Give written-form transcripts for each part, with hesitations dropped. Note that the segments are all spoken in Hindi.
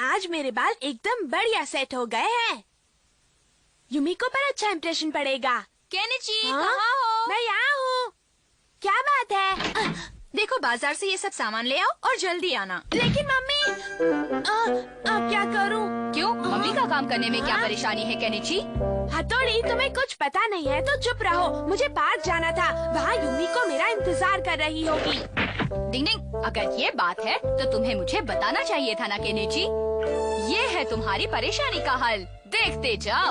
आज मेरे बाल एकदम बढ़िया सेट हो गए हैं। युमिको पर अच्छा इम्प्रेशन पड़ेगा। केनिची, हाँ? कहाँ हो? मैं यहाँ हूँ। क्या बात है? देखो, बाजार से ये सब सामान ले आओ और जल्दी आना। लेकिन मम्मी, अब क्या करूँ? क्यों? मम्मी का काम करने में क्या परेशानी है केनिची? हथौड़ी, तुम्हें कुछ पता नहीं है तो चुप रहो। मुझे पार्क जाना था, वहाँ युमिको मेरा इंतजार कर रही होगी। डिंग डिंग, अगर ये बात है तो तुम्हें मुझे बताना चाहिए था ना केनिची। ये है तुम्हारी परेशानी का हल, देखते जाओ।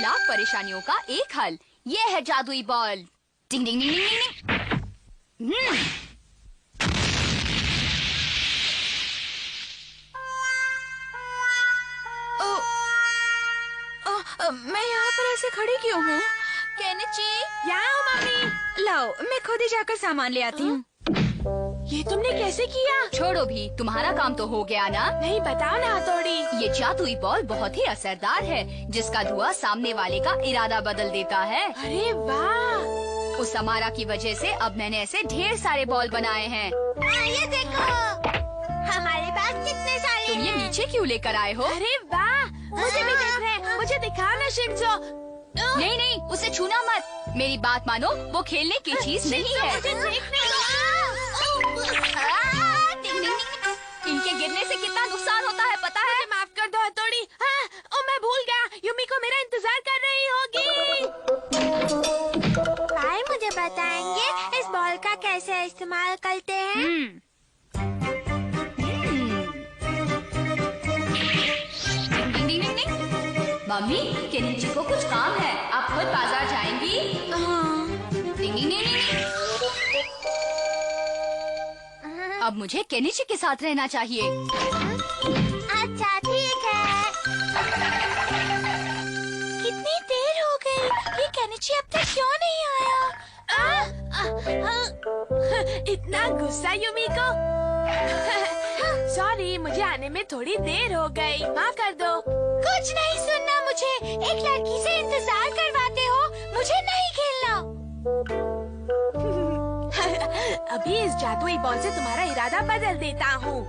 लाख परेशानियों का एक हल, ये है जादुई बॉल। डिंग डिंग डिंग डिंग डिंग। मैं यहाँ पर ऐसे खड़ी क्यों हूँ? केनिची, यहाँ हूँ मम्मी। लाओ, मैं खुद ही जाकर सामान ले आती हूँ। ये तुमने कैसे किया? छोड़ो भी, तुम्हारा काम तो हो गया ना। नहीं, बताओ ना हथौड़ी। ये जादुई बॉल बहुत ही असरदार है, जिसका धुआं सामने वाले का इरादा बदल देता है। अरे वाह! उस अमारा की वजह से अब मैंने ऐसे ढेर सारे बॉल बनाए हैं। ये देखो, हमारे पास कितने सारे तुम ये नीचे क्यों लेकर आए हो? अरे वाह! मुझे भी देख रहे हैं। मुझे दिखाओ ना शिनजो। नहीं नहीं, उसे छूना मत। मेरी बात मानो, वो खेलने की चीज नहीं है। मुझे देखने दो। इनके गिरने से कितना नुकसान होता है पता है? मुझे माफ कर दो हथौड़ी। हाँ, मैं भूल गया। युमिको मेरा इंतजार कर रही होगी। भाई मुझे बताएंगे इस बॉल का कैसे इस्तेमाल करते हैं? मम्मी, केनिची को कुछ काम है, आप खुद बाजार जाएंगी? अब मुझे केनिची के साथ रहना चाहिए। अच्छा ठीक है। कितनी देर हो गई, ये केनिची अब तक क्यों नहीं आया? इतना गुस्सा युमिको। सॉरी, मुझे आने में थोड़ी देर हो गई, माफ कर दो। कुछ नहीं सुनना मुझे, एक लड़की से इंतजार करवाते हो, मुझे नहीं खेलना। अभी इस जादुई बॉल से तुम्हारा इरादा बदल देता हूँ।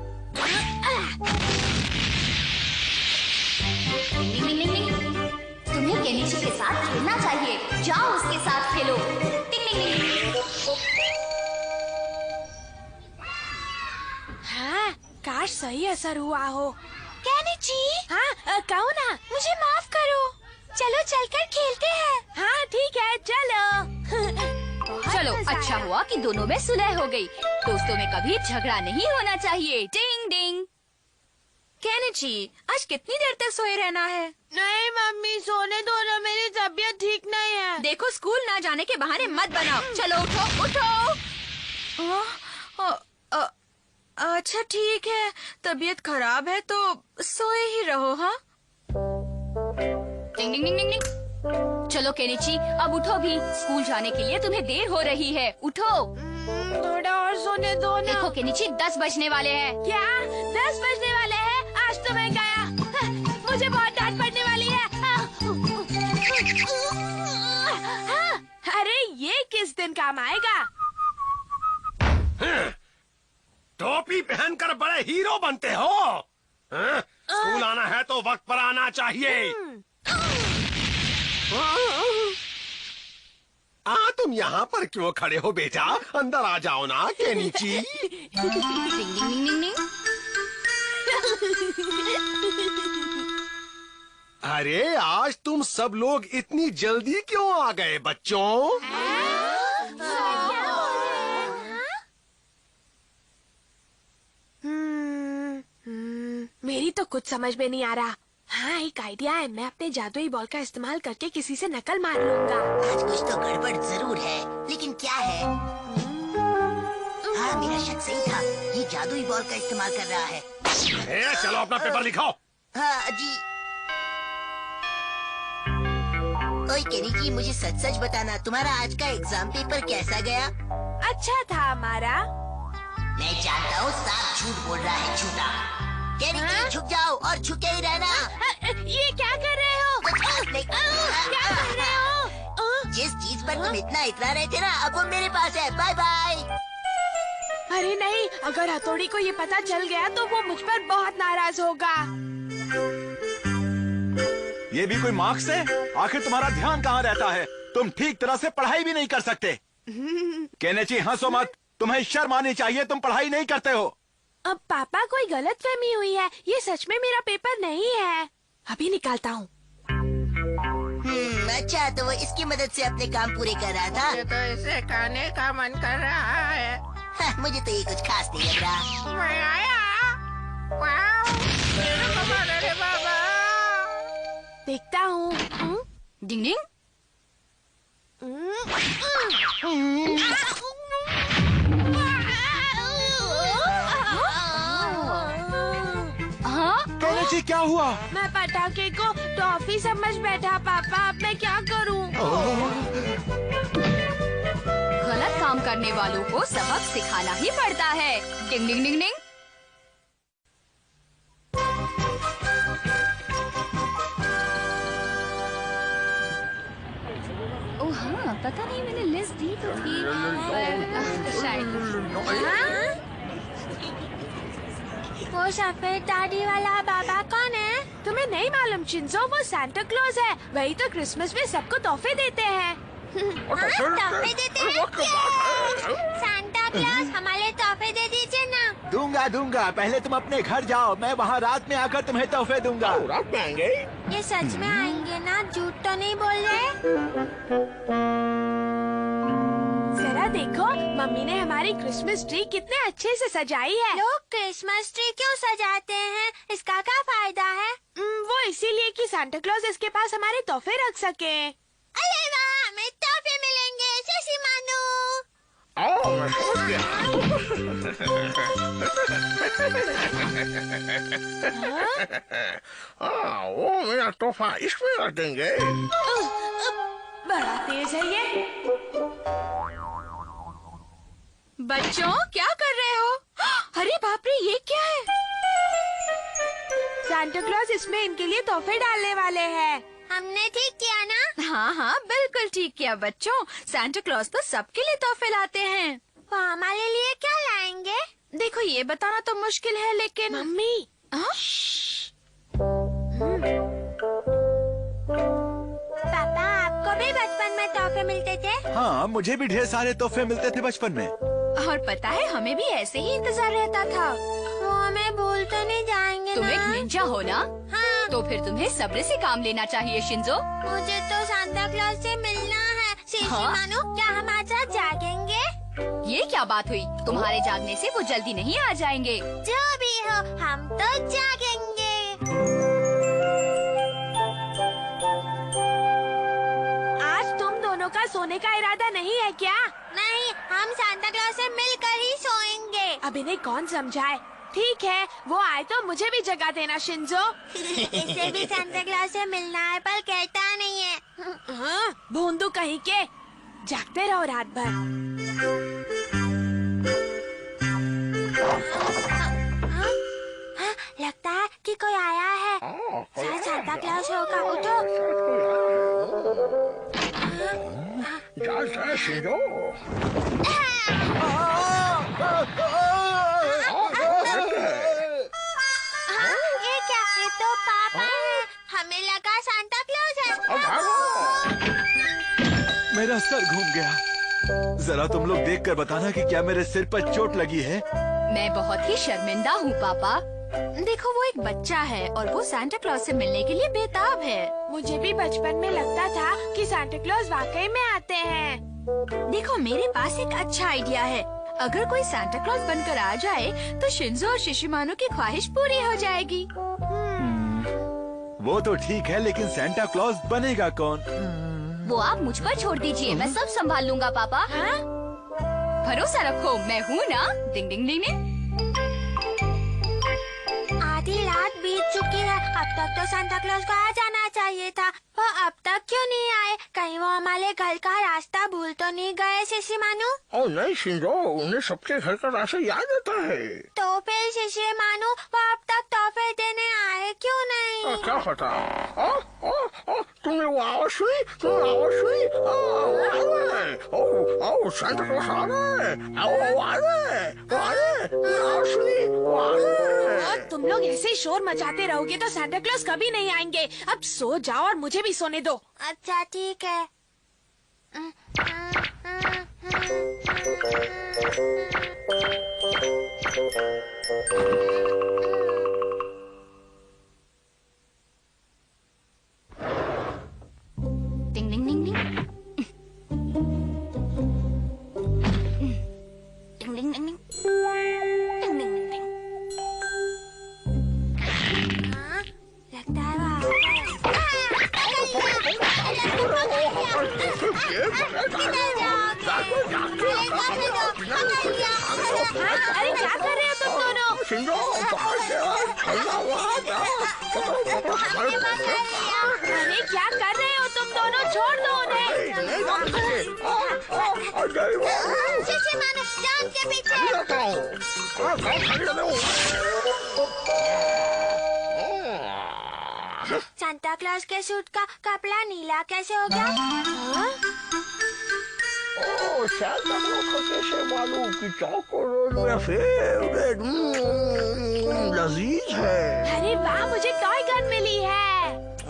तुम्हें केनिची के साथ खेलना चाहिए, जाओ उसके साथ खेलो। हाँ, काश सही असर हुआ हो। केनिची, हाँ, कहो ना। मुझे माफ करो, चलो चलकर खेलते हैं। हाँ ठीक है, चलो। चलो, अच्छा हुआ कि दोनों में सुलह हो गई। दोस्तों में कभी झगड़ा नहीं होना चाहिए। डिंग डिंग। केनिची, आज कितनी देर तक सोए रहना है? नहीं मम्मी, सोने दो ना, मेरी तबीयत ठीक नहीं है। देखो, स्कूल ना जाने के बहाने मत बनाओ। चलो उठो उठो। अच्छा ठीक है, तबीयत खराब है तो सोए ही रहो। हाँ, डिंग डिंग डिंग डिंग डिंग। चलो केनिची, अब उठो भी, स्कूल जाने के लिए तुम्हें देर हो रही है। उठो। थोड़ा और सोने दो ना। देखो केनिची, 10 बजने वाले हैं। क्या 10 बजने वाले हैं? आज तो मैं गया। मुझे बहुत डांट पड़ने वाली है। अरे ये किस दिन काम आएगा? टोपी पहनकर बड़े हीरो बनते हो। स्कूल आना है तो वक्त पर आना चाहिए। तुम यहाँ पर क्यों खड़े हो बेटा? अंदर आ जाओ ना केनिची। अरे आज तुम सब लोग इतनी जल्दी क्यों आ गए बच्चों? मेरी तो कुछ समझ में नहीं आ रहा। हाँ, एक आइडिया है। मैं अपने जादुई बॉल का इस्तेमाल करके किसी से नकल मार लूंगा। आज कुछ तो गड़बड़ जरूर है, लेकिन क्या है? हाँ, मेरा शक सही था, ये जादुई बॉल का इस्तेमाल कर रहा है। चलो अपना पेपर लिखाओ। हाँ जी। ओए केनिची, मुझे सच सच बताना, तुम्हारा आज का एग्जाम पेपर कैसा गया? अच्छा था हमारा। मैं जानता हूँ, साफ झूठ बोल रहा है झूठा। केनिची, झुक जाओ और झुके ही रहना। ये क्या कर रहे हो? क्या कर रहे हो? जिस चीज पर तुम इतना इतरा रहे थे ना, अब वो मेरे पास है। Bye bye. अरे नहीं, अगर हथौड़ी को ये पता चल गया तो वो मुझ पर बहुत नाराज होगा। ये भी कोई मार्क्स है? आखिर तुम्हारा ध्यान कहाँ रहता है? तुम ठीक तरह से पढ़ाई भी नहीं कर सकते। केनेची हंसो मत, तुम्हें शर्म आनी चाहिए, तुम पढ़ाई नहीं करते हो। अब पापा कोई गलतफहमी हुई है, ये सच में मेरा पेपर नहीं है। अभी निकालता हूँ। अच्छा तो वो इसकी मदद से अपने काम पूरे कर रहा था। मुझे तो इसे खाने का मन कर रहा है। मुझे तो ये कुछ खास नहीं लग रहा। मैं आया। वाओ, मेरा कमाल है रे बाबा। देखता हूँ। डिंग डिंग। हाँ? केनेची क्या हुआ? मैं पटाखे को टॉफी समझ बैठा पापा, अब मैं क्या करूँ? गलत काम करने वालों को सबक सिखाना ही पड़ता है। डिंग डिंग डिंग डिंग। ओह हाँ, पता नहीं मैंने लिस्ट दी तो थी पर शायद। वो सफेद दाढ़ी वाला बाबा कौन है? तुम्हें नहीं मालूम शिंजो, वो सांता क्लॉज है। वही तो क्रिसमस में सबको तोहफे देते हैं। तोहफे देते हैं? सांता क्लॉज हमारे तोहफे दे दीजिए ना। दूंगा दूंगा, पहले तुम अपने घर जाओ, मैं वहाँ रात में आकर तुम्हें तोहफे दूंगा। रात में आएंगे? ये सच में आएंगे ना? झूठ तो नहीं बोल रहे? जरा देखो, मम्मी ने हमारी क्रिसमस ट्री कितने अच्छे से सजाई है। लोग क्रिसमस ट्री क्यों सजाते हैं? इसका क्या फायदा है? वो इसीलिए कि सांता क्लॉज इसके पास हमारे तोहफे रख सके। अरे वाह, हमें तोहफे मिलेंगे। शशि मानू। मैं समझ गया। वो मेरा तोहफा इसमें रख देंगे। बड़ा तेज है ये। बच्चों क्या कर रहे हो? अरे बाप रे, ये क्या है? सांता क्लॉज इसमें इनके लिए तोहफे डालने वाले हैं। हमने ठीक किया ना? हाँ हाँ, बिल्कुल ठीक किया बच्चों। सांता क्लॉज तो सबके लिए तोहफे लाते हैं। वो हमारे लिए क्या लाएंगे? देखो ये बताना तो मुश्किल है, लेकिन मम्मी। हाँ? पापा, आपको भी बचपन में तोहफे मिलते थे? हाँ, मुझे भी ढेर सारे तोहफे मिलते थे बचपन में। और पता है, हमें भी ऐसे ही इंतजार रहता था। वो हमें भूल तो नहीं जाएंगे तुम ना? एक निंजा हो ना? हाँ। तो फिर तुम्हें सब्र से काम लेना चाहिए शिंजो। मुझे तो सांता क्लॉज से मिलना है। शशि हाँ? मानू, क्या हम आज रात जागेंगे? ये क्या बात हुई? तुम्हारे जागने से वो जल्दी नहीं आ जाएंगे। जो भी हो, हम तो जागेंगे। आज तुम दोनों का सोने का इरादा नहीं है क्या? नहीं, हम सांता क्लॉज से मिलकर ही सोएंगे। अब इन्हें कौन समझाए? ठीक है, वो आए तो मुझे भी जगा देना शिंजो। इसे भी सांता क्लॉज से मिलना है, पर कहता नहीं है। हाँ, भोंदू कहीं के। जागते रहो रात भर। हाँ, लगता है कि कोई आया है। शायद सांता क्लॉज होगा। उठो। जा शिंजो। ये क्या? ये तो पापा है। हमें लगा सांता क्लॉज है। मेरा सर घूम गया। जरा तुम लोग देखकर बताना कि क्या मेरे सिर पर चोट लगी है। मैं बहुत ही शर्मिंदा हूँ पापा। देखो वो एक बच्चा है और वो सांता क्लॉज से मिलने के लिए बेताब है। मुझे भी बचपन में लगता था कि सांता क्लॉज वाकई में आते हैं। देखो मेरे पास एक अच्छा आइडिया है। अगर कोई सांता क्लॉज बनकर आ जाए तो शिंजो और शिशिमानो की ख्वाहिश पूरी हो जाएगी। वो तो ठीक है, लेकिन सैंटा क्लॉज बनेगा कौन? वो आप मुझ पर छोड़ दीजिए, मैं सब संभाल लूंगा पापा। हाँ? भरोसा रखो, मैं हूँ ना। डिंग डिंग डिंग डिंग। आधी रात बीत चुकी है। अब तक तो सांता क्लॉज को आ जाना चाहिए था, वो अब तक क्यों नहीं आए? कहीं वो हमारे घर का रास्ता भूल तो नहीं गए शिशी मानू? ओ नहीं शिंजो, उन्हें सबके घर का रास्ता याद रहता है। तो फिर शिशी मानू वो अब तक तोहफे देने आए क्यों नहीं? क्या पता। तुमने वो आवाज सुनी? तुमने आवाज सुनी? ओ सांता क्लॉज आ रहा है। आओ आ रहा है, वो आ रहा है। तुमने आवाज सुनी? वो आ रहा है। तुम लोग ऐसे ही शोर मचाते रहोगे तो सांता क्लॉज कभी नहीं आएंगे। अब सो जाओ और मुझे भी सोने दो। अच्छा ठीक है। डिंग डिंग डिंग डिंग डिंग डिंग डिंग डिंग डिंग डिंग डिंग डिंग। हाँ, लगता है वो अरे क्या कर रहे हो तुम दोनों? शिंजो बाहर से ठंडा हुआ अरे क्या कर रहे हो तुम दोनों? छोड़ दो उन्हें। शिशी मानू जान के पीछे। सांता क्लॉज के सूट का कपड़ा नीला कैसे हो गया? हाँ? सांता क्लॉज को कैसे मालूम कि चॉकोलेट मेरा फेवरेट लजीज है। अरे वाह, मुझे टॉय गन मिली है।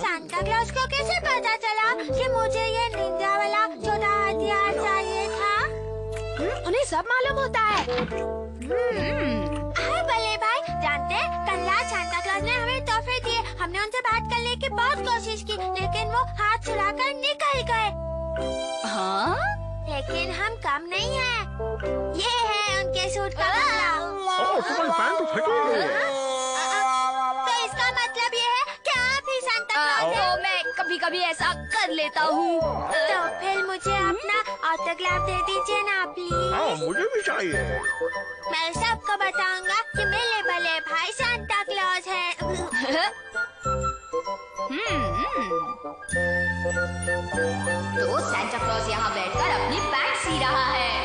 सांता क्लॉज को कैसे पता चला कि मुझे ये निंजा वाला छोटा हथियार चाहिए था? उन्हें सब मालूम होता है। हाय बल्ले भाई, जानते हैं कल रात सांता क्लॉज ने हमें तोहफे दिए। हमने उनसे बात करने की बहुत कोशिश की लेकिन वो हाथ छुड़ाकर निकल गए। हाँ? लेकिन हम कम नहीं हैं। ये है उनके सूट का कपड़ा। तुम्हारी पैंट तो फटी हुई है। तो इसका मतलब ये है कि आप ही सांता क्लॉज तो हैं। मैं कभी कभी ऐसा कर लेता हूँ। तो फिर मुझे अपना ऑटोग्राफ दे दीजिए ना प्लीज। हाँ मुझे भी चाहिए। मैं सबको बताऊंगा कि मेरे बड़े भाई सांता क्लॉज हैं। तो सांता क्लॉज यहाँ बैठकर अपनी पैंट सी रहा है।